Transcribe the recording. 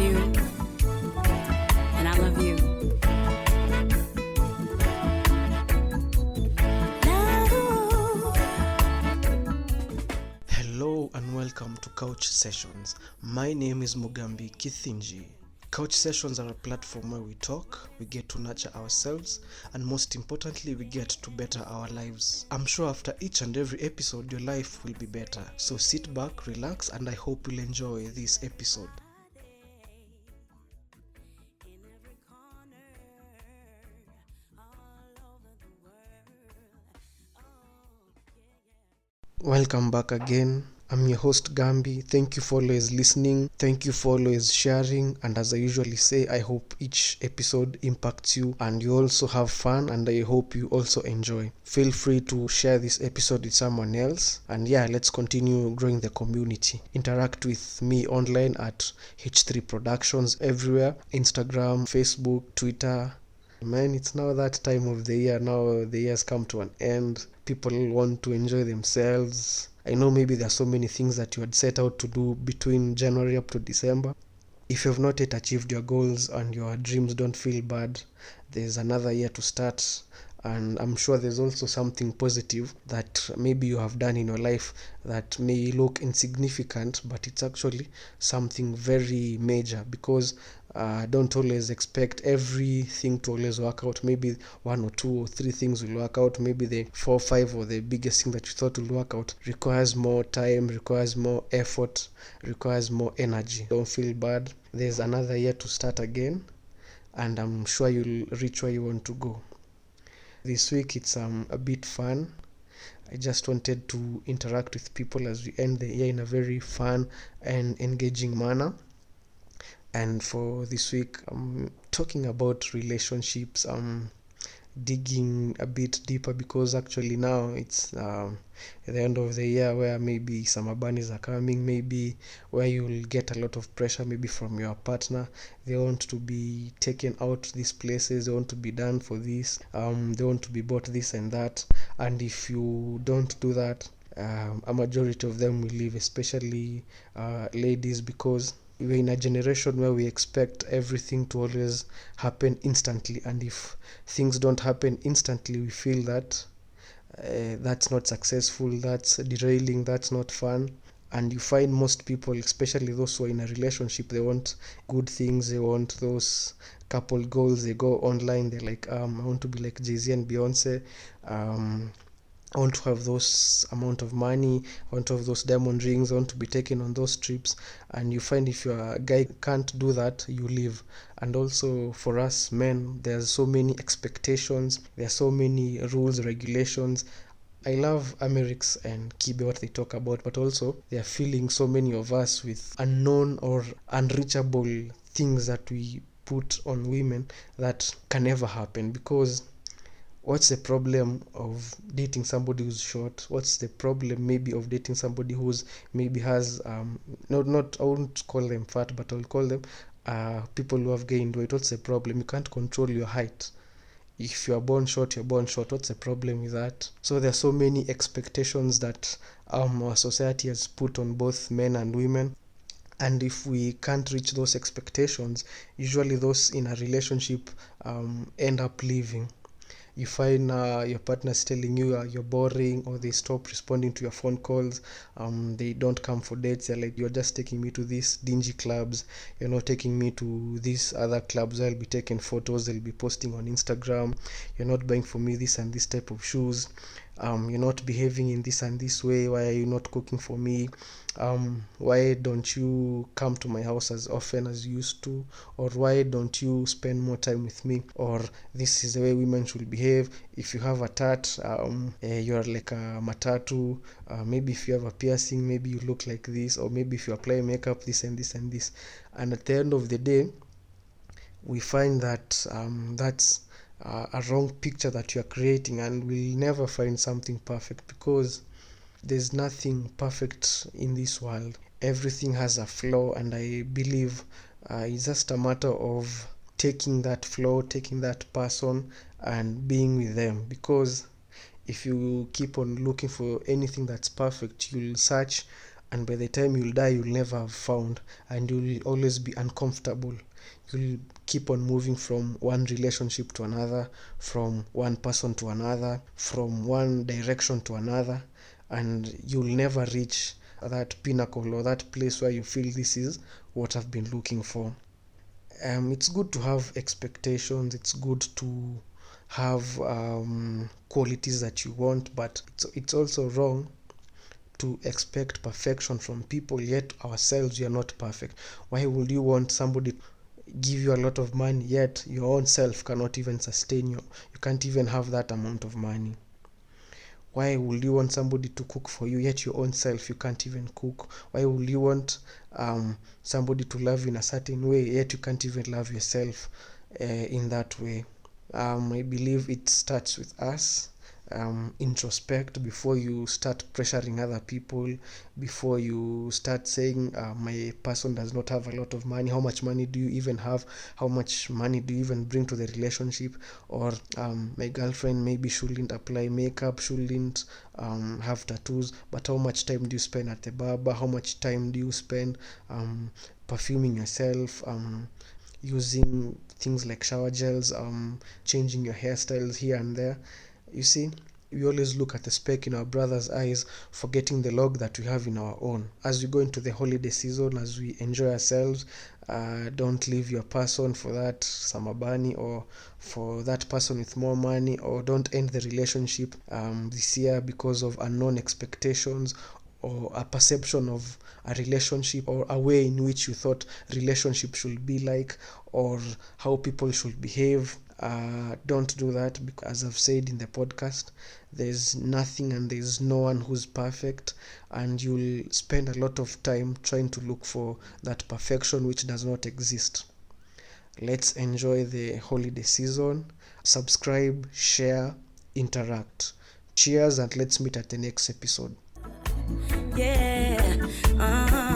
you, and I love you. Hello and welcome to Couch Sessions. My name is Mugambi Kithinji. Couch Sessions are a platform where we talk, we get to nurture ourselves, and most importantly, we get to better our lives. I'm sure after each and every episode, your life will be better. So sit back, relax, and I hope you'll enjoy this episode. Welcome back again. I'm your host Gambi. Thank you for always listening. Thank you for always sharing. And as I usually say, I hope each episode impacts you and you also have fun, and I hope you also enjoy. Feel free to share this episode with someone else. And yeah, let's continue growing the community. Interact with me online at H3 Productions everywhere. Instagram, Facebook, Twitter. Man, it's now that time of the year. Now the year's come to an end. People want to enjoy themselves. I know maybe there are so many things that you had set out to do between January up to December. If you have not yet achieved your goals and your dreams, don't feel bad. There's another year to start, and I'm sure there's also something positive that maybe you have done in your life that may look insignificant, but it's actually something very major, because don't always expect everything to always work out. Maybe one or two or three things will work out. Maybe the 4 or 5 or the biggest thing that you thought will work out requires more time, requires more effort, requires more energy. Don't feel bad. There's another year to start again, and I'm sure you'll reach where you want to go. This week it's a bit fun. I just wanted to interact with people as we end the year in a very fun and engaging manner. And for this week, I'm talking about relationships. Digging a bit deeper, because actually now it's at the end of the year, where maybe summer bunnies are coming, maybe where you'll get a lot of pressure maybe from your partner. They want to be taken out these places, they want to be done for this, they want to be bought this and that, and if you don't do that, a majority of them will leave, especially ladies, because we're in a generation where we expect everything to always happen instantly, and if things don't happen instantly, we feel that that's not successful, that's derailing, that's not fun. And you find most people, especially those who are in a relationship, they want good things, they want those couple goals. They go online, they're like, I want to be like Jay-Z and Beyonce, I want to have those amount of money, I want to have those diamond rings, I want to be taken on those trips. And you find if your guy can't do that, you leave. And also for us men, there's so many expectations, there's so many rules, regulations. I love Amerix and Kibe, what they talk about, but also they are filling so many of us with unknown or unreachable things that we put on women that can never happen. Because what's the problem of dating somebody who's short? What's the problem maybe of dating somebody who's maybe has not I won't call them fat, but I'll call them people who have gained weight? What's the problem? You can't control your height. If you're born short, you're born short. What's the problem with that? So there are so many expectations that our society has put on both men and women. And if we can't reach those expectations, usually those in a relationship end up leaving. You find your partner's telling you you're boring, or they stop responding to your phone calls, they don't come for dates. They're like, you're just taking me to these dingy clubs, you're not taking me to these other clubs where I'll be taking photos, they'll be posting on Instagram. You're not buying for me this and this type of shoes, you're not behaving in this and this way. Why are you not cooking for me? Why don't you come to my house as often as you used to? Or why don't you spend more time with me? Or this is the way women should behave. If you have a tat, you're like a matatu. Maybe if you have a piercing, maybe you look like this. Or maybe if you apply makeup, this and this and this. And at the end of the day, we find that that's a wrong picture that you're creating, and we'll never find something perfect, because there's nothing perfect in this world. Everything has a flaw, and I believe it's just a matter of taking that flaw, taking that person and being with them. Because if you keep on looking for anything that's perfect, you'll search and by the time you'll die, you'll never have found, and you'll always be uncomfortable. You'll keep on moving from one relationship to another, from one person to another, from one direction to another, and you'll never reach that pinnacle or that place where you feel this is what I've been looking for. It's good to have expectations, it's good to have qualities that you want, but it's also wrong to expect perfection from people, yet ourselves we are not perfect. Why would you want somebody give you a lot of money, yet your own self cannot even sustain you can't even have that amount of money? Why would you want somebody to cook for you, yet your own self you can't even cook? Why would you want somebody to love you in a certain way, yet you can't even love yourself in that way? I believe it starts with us. Introspect before you start pressuring other people, before you start saying my person does not have a lot of money. How much money do you even have? How much money do you even bring to the relationship? Or my girlfriend maybe shouldn't apply makeup, shouldn't have tattoos, but how much time do you spend at the barber? How much time do you spend perfuming yourself, using things like shower gels, changing your hairstyles here and there? You see, we always look at the speck in our brother's eyes, forgetting the log that we have in our own. As we go into the holiday season, as we enjoy ourselves, don't leave your person for that samabani or for that person with more money, or don't end the relationship this year because of unknown expectations or a perception of a relationship, or a way in which you thought relationship should be like, or how people should behave. Don't do that, because as I've said in the podcast, there's nothing and there's no one who's perfect, and you'll spend a lot of time trying to look for that perfection which does not exist. Let's enjoy the holiday season. Subscribe, share, interact. Cheers, and let's meet at the next episode. Yeah.